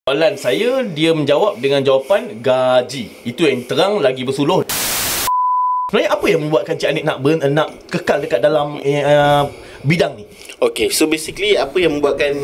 Soalan saya, dia menjawab dengan jawapan gaji. Itu yang terang lagi bersuluh. Sebenarnya apa yang membuatkan Cik Anik nak kekal dekat dalam bidang ni? Okay, so basically apa yang membuatkan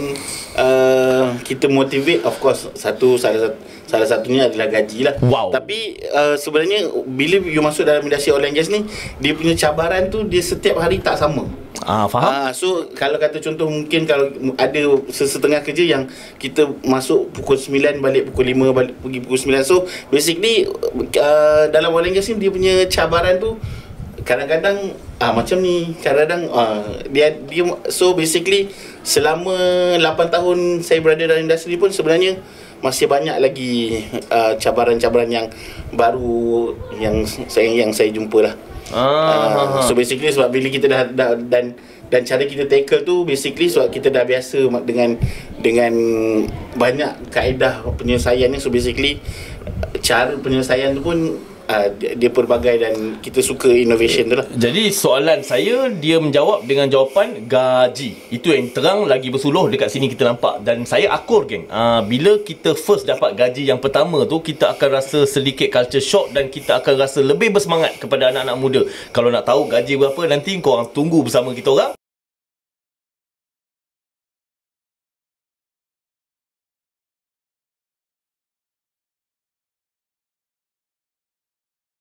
kita motivate, of course salah satunya adalah gaji lah. Wow. Tapi sebenarnya bila you masuk dalam industri oil and gas ni, dia punya cabaran tu dia setiap hari tak sama. Faham? So kalau kata contoh, mungkin kalau ada setengah kerja yang kita masuk pukul 9 balik pukul 5, balik pergi pukul 9. So basically dalam oil and gas ni dia punya cabaran tu kadang-kadang macam ni, kadang-kadang dia so basically selama 8 tahun saya berada dalam industri pun sebenarnya masih banyak lagi cabaran-cabaran yang baru yang saya jumpa lah. So basically sebab bila kita dah dan cara kita tackle tu basically sebab kita dah biasa dengan banyak kaedah penyelesaian ni. So basically cara penyelesaian tu pun dia pelbagai dan kita suka innovation tu lah. Jadi soalan saya, dia menjawab dengan jawapan gaji. Itu yang terang lagi bersuluh dekat sini kita nampak. Dan saya akur geng, bila kita first dapat gaji yang pertama tu, kita akan rasa sedikit culture shock dan kita akan rasa lebih bersemangat kepada anak-anak muda. Kalau nak tahu gaji berapa, nanti korang tunggu bersama kita orang.